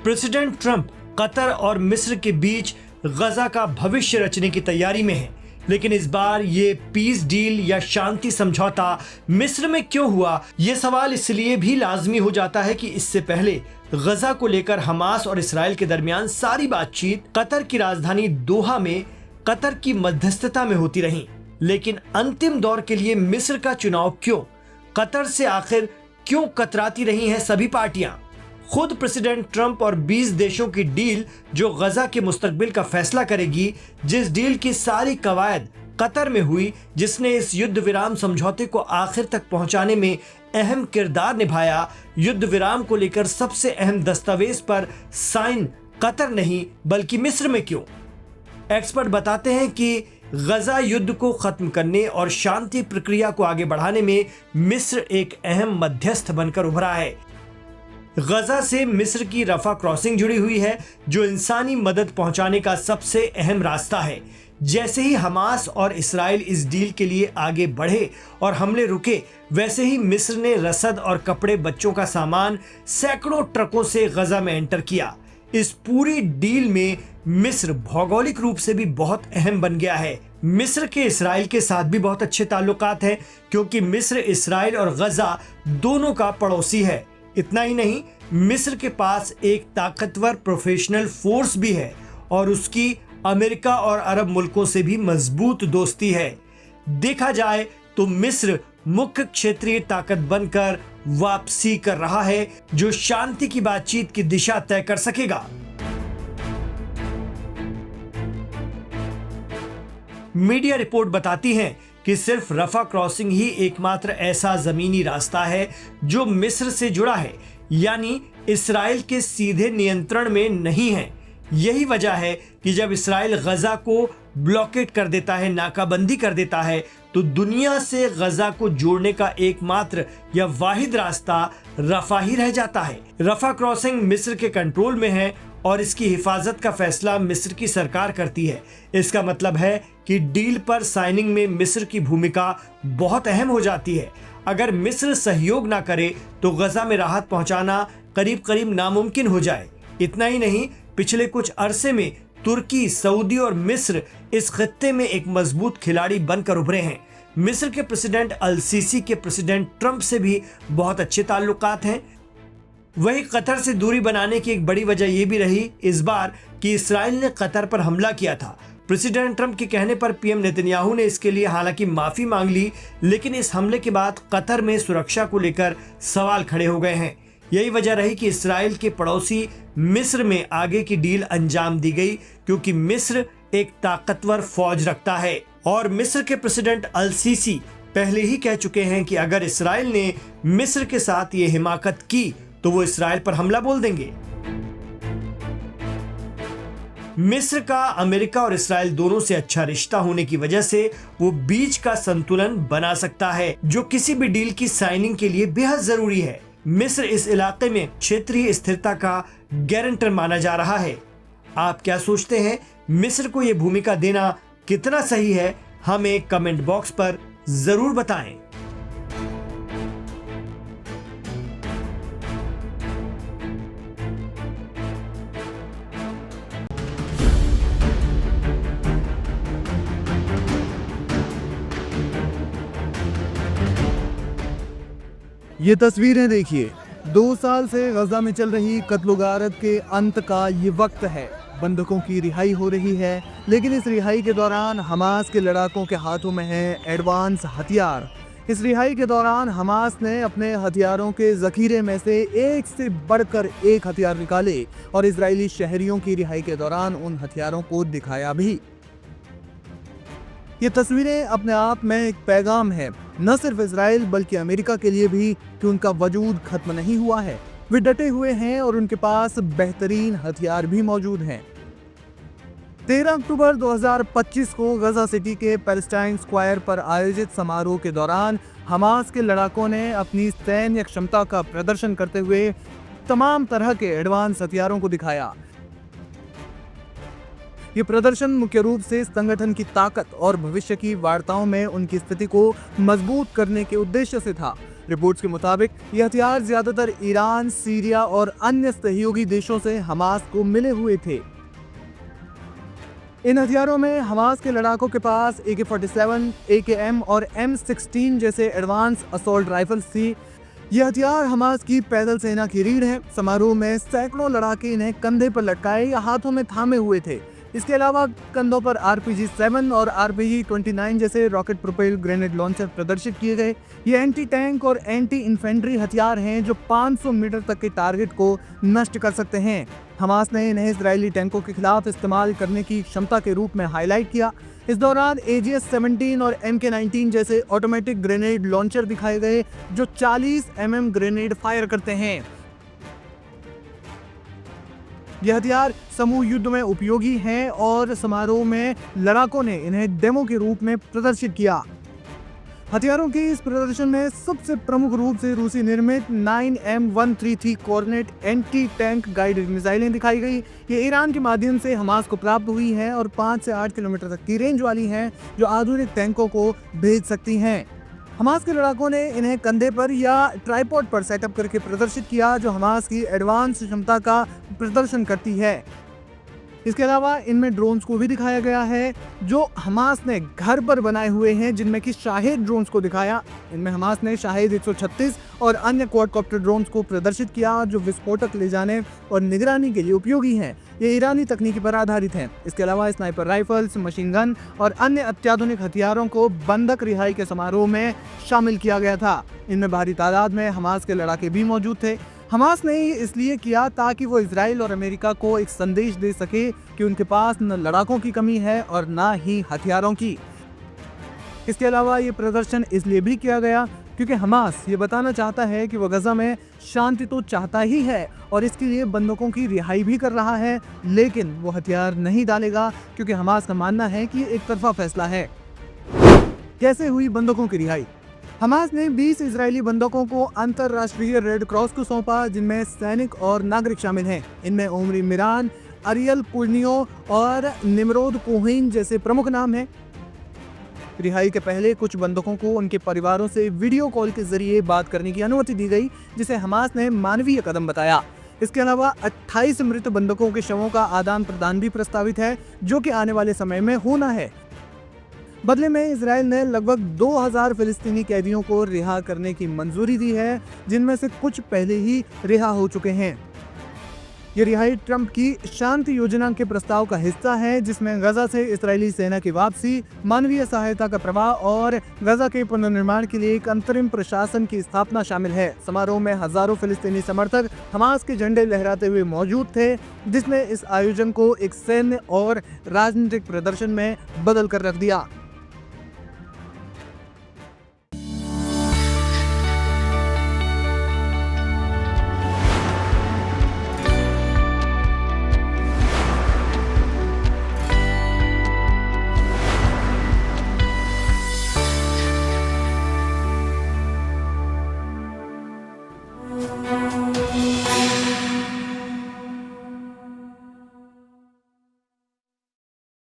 President Trump Qatar और मिस्र के बीच गजा का भविष्य रचने की तैयारी में है, लेकिन इस बार ये पीस डील या शांति समझौता मिस्र में क्यों हुआ, ये सवाल इसलिए भी लाजमी हो जाता है कि इससे पहले गजा को लेकर हमास और इसराइल के दरमियान सारी बातचीत कतर की राजधानी दोहा में कतर की मध्यस्थता में होती रही। लेकिन अंतिम दौर के लिए मिस्र का चुनाव क्यों? कतर से आखिर क्यों कतराती रही हैं सभी पार्टियां? खुद प्रेसिडेंट ट्रंप और 20 देशों की डील जो गजा के मुस्तकबिल का फैसला करेगी, जिस डील की सारी कवायद कतर में हुई, जिसने इस युद्ध विराम समझौते को आखिर तक पहुंचाने में अहम किरदार निभाया, युद्ध विराम को लेकर सबसे अहम दस्तावेज पर साइन कतर नहीं बल्कि मिस्र में क्यों? एक्सपर्ट बताते हैं कि गजा युद्ध को खत्म करने और शांति प्रक्रिया को आगे बढ़ाने में मिस्र एक अहम मध्यस्थ बनकर उभरा है। गजा से मिस्र की रफा क्रॉसिंग जुड़ी हुई है, जो इंसानी मदद पहुंचाने का सबसे अहम रास्ता है। जैसे ही हमास और इसराइल इस डील के लिए आगे बढ़े और हमले रुके, वैसे ही मिस्र ने रसद और कपड़े, बच्चों का सामान सैकड़ों ट्रकों से गजा में एंटर किया। इस पूरी डील में मिस्र भौगोलिक रूप से भी बहुत अहम बन गया है। मिस्र के इसराइल के साथ भी बहुत अच्छे ताल्लुकात हैं, क्योंकि मिस्र इसराइल और गजा दोनों का पड़ोसी है। इतना ही नहीं, मिस्र के पास एक ताकतवर प्रोफेशनल फोर्स भी है और उसकी अमेरिका और अरब मुल्कों से भी मजबूत दोस्ती है। देखा जाए तो मिस्र मुख्य क्षेत्रीय ताकत बनकर वापसी कर रहा है, जो शांति की बातचीत की दिशा तय कर सकेगा। मीडिया रिपोर्ट बताती है कि सिर्फ रफा क्रॉसिंग ही एकमात्र ऐसा जमीनी रास्ता है जो मिस्र से जुड़ा है, यानी इसराइल के सीधे नियंत्रण में नहीं है। यही वजह है कि जब इसराइल गजा को ब्लॉकेट कर देता है, नाकाबंदी कर देता है, तो दुनिया से गजा को जोड़ने का एकमात्र या वाहिद रास्ता रफा ही रह जाता है। रफा क्रॉसिंग मिस्र के कंट्रोल में है और इसकी हिफाजत का फैसला मिस्र की सरकार करती है। इसका मतलब है कि डील पर साइनिंग में मिस्र की भूमिका बहुत अहम हो जाती है। अगर मिस्र सहयोग ना करे तो गजा में राहत पहुंचाना करीब करीब नामुमकिन हो जाए। इतना ही नहीं, पिछले कुछ अरसे में तुर्की, सऊदी और मिस्र इस खित्ते में एक मजबूत खिलाड़ी बनकर उभरे हैं। मिस्र के प्रेसिडेंट अल सीसी के प्रेसिडेंट ट्रंप से भी बहुत अच्छे ताल्लुकात हैं। वही कतर से दूरी बनाने की एक बड़ी वजह यह भी रही इस बार कि इसराइल ने कतर पर हमला किया था। प्रेसिडेंट ट्रंप के कहने पर पीएम नेतन्याहू ने इसके लिए हालांकि माफी मांग ली, लेकिन इस हमले के बाद कतर में सुरक्षा को लेकर सवाल खड़े हो गए हैं। यही वजह रही कि इसराइल के पड़ोसी मिस्र में आगे की डील अंजाम दी गई, क्योंकि मिस्र एक ताकतवर फौज रखता है और मिस्र के प्रेसिडेंट अल सीसी पहले ही कह चुके हैं कि अगर इसराइल ने मिस्र के साथ ये हिमाकत की तो वो इसराइल पर हमला बोल देंगे। मिस्र का अमेरिका और इसराइल दोनों से अच्छा रिश्ता होने की वजह से वो बीच का संतुलन बना सकता है, जो किसी भी डील की साइनिंग के लिए बेहद जरूरी है। मिस्र इस इलाके में क्षेत्रीय स्थिरता का गारंटर माना जा रहा है। आप क्या सोचते हैं, मिस्र को यह भूमिका देना कितना सही है? हमें कमेंट बॉक्स पर जरूर बताएं। ये तस्वीरें देखिए, 2 साल से गजा में चल रही कत्ल-ओ-गारत के अंत का ये वक्त है। बंधकों की रिहाई हो रही है, लेकिन इस रिहाई के दौरान हमास के लड़ाकों के हाथों में है एडवांस हथियार। इस रिहाई के दौरान हमास ने अपने हथियारों के जखीरे में से एक से बढ़कर एक हथियार निकाले और इजरायली शहरियों की रिहाई के दौरान उन हथियारों को दिखाया भी। ये तस्वीरें अपने आप में एक पैगाम है, न सिर्फ इजराइल बल्कि अमेरिका के लिए भी, कि उनका वजूद खत्म नहीं हुआ है। वे डटे हुए हैं और उनके पास बेहतरीन हथियार भी मौजूद हैं। 13 अक्टूबर 2025 को गजा सिटी के पैलेस्टाइन स्क्वायर पर आयोजित समारोह के दौरान हमास के लड़ाकों ने अपनी सैन्य क्षमता का प्रदर्शन करते हुए तमाम तरह के एडवांस हथियारों को दिखाया। ये प्रदर्शन मुख्य रूप से संगठन की ताकत और भविष्य की वार्ताओं में उनकी स्थिति को मजबूत करने के उद्देश्य से था। रिपोर्ट्स के मुताबिक ये हथियार ज्यादातर ईरान, सीरिया और अन्य सहयोगी देशों से हमास को मिले हुए थे। इन हथियारों में हमास के लड़ाकों के पास AK-47, AKM और M16 जैसे एडवांस असॉल्ट राइफल्स थी। ये हथियार हमास की पैदल सेना की रीढ़ है। समारोह में सैकड़ों लड़ाके इन्हें कंधे पर लटकाए या हाथों में थामे हुए थे। इसके अलावा कंधों पर RPG-7 और RPG-29 जैसे रॉकेट प्रोपेल ग्रेनेड लॉन्चर प्रदर्शित किए गए। ये एंटी टैंक और एंटी इन्फेंट्री हथियार हैं जो 500 मीटर तक के टारगेट को नष्ट कर सकते हैं। हमास ने इन्हें इजरायली टैंकों के खिलाफ इस्तेमाल करने की क्षमता के रूप में हाईलाइट किया। इस दौरान AGS-17 और MK-19 जैसे ऑटोमेटिक ग्रेनेड लॉन्चर दिखाए गए जो 40 mm ग्रेनेड फायर करते हैं। यह हथियार समूह युद्ध में उपयोगी हैं और समारोह में लड़ाकों ने इन्हें डेमो के रूप में प्रदर्शित किया। हथियारों के इस प्रदर्शन में सबसे प्रमुख रूप से रूसी निर्मित 9M133 Cornet anti tank guided मिसाइलें दिखाई गई। ये ईरान के माध्यम से हमास को प्राप्त हुई हैं और 5 से 8 किलोमीटर तक की रेंज वाली हैं जो आधुनिक टैंकों को भेज सकती हैं। हमास के लड़ाकों ने इन्हें कंधे पर या ट्राइपॉड पर सेटअप करके प्रदर्शित किया जो हमास की एडवांस क्षमता का प्रदर्शन करती है। इसके अलावा इनमें ड्रोन्स को भी दिखाया गया है जो हमास ने घर पर बनाए हुए हैं, जिनमें कि शाहेद ड्रोन्स को दिखाया। इनमें हमास ने शाहेद 136 और अन्य क्वाडकॉप्टर ड्रोन्स को प्रदर्शित किया जो विस्फोटक ले जाने और निगरानी के लिए उपयोगी हैं। ये ईरानी तकनीकी पर आधारित हैं। इसके अलावा स्नाइपर राइफल्स, मशीन गन और अन्य अत्याधुनिक हथियारों को बंधक रिहाई के समारोह में शामिल किया गया था। इनमें भारी तादाद में हमास के लड़ाके भी मौजूद थे। हमास ने ये इसलिए किया ताकि वो इजराइल और अमेरिका को एक संदेश दे सके कि उनके पास न लड़ाकों की कमी है और ना ही हथियारों की। इसके अलावा ये प्रदर्शन इसलिए भी किया गया क्योंकि हमास ये बताना चाहता है कि वो गजा में शांति तो चाहता ही है और इसके लिए बंधकों की रिहाई भी कर रहा है, लेकिन वो हथियार नहीं डालेगा क्योंकि हमास का मानना है कि ये एक तरफा फैसला है। कैसे हुई बंधकों की रिहाई? हमास ने 20 इजरायली बंधकों को अंतर्राष्ट्रीय रेड क्रॉस को सौंपा, जिनमें सैनिक और नागरिक शामिल हैं। इनमें ओमरी मिरान, अरियल पुर्नियो और निमरोद कोहेन जैसे प्रमुख नाम हैं। रिहाई के पहले कुछ बंधकों को उनके परिवारों से वीडियो कॉल के जरिए बात करने की अनुमति दी गई, जिसे हमास ने मानवीय कदम बताया। इसके अलावा 28 मृत बंधकों के शवों का आदान प्रदान भी प्रस्तावित है, जो कि आने वाले समय में होना है। बदले में इजराइल ने लगभग 2000 फिलिस्तीनी कैदियों को रिहा करने की मंजूरी दी है, जिनमें से कुछ पहले ही रिहा हो चुके हैं। ये रिहाई ट्रंप की शांति योजना के प्रस्ताव का हिस्सा है, जिसमें गजा से इजरायली सेना की वापसी, मानवीय सहायता का प्रवाह और गजा के पुनर्निर्माण के लिए एक अंतरिम प्रशासन की स्थापना शामिल है। समारोह में हजारों फिलिस्तीनी समर्थक हमास के झंडे लहराते हुए मौजूद थे, जिसने इस आयोजन को एक सैन्य और राजनीतिक प्रदर्शन में बदल कर रख दिया।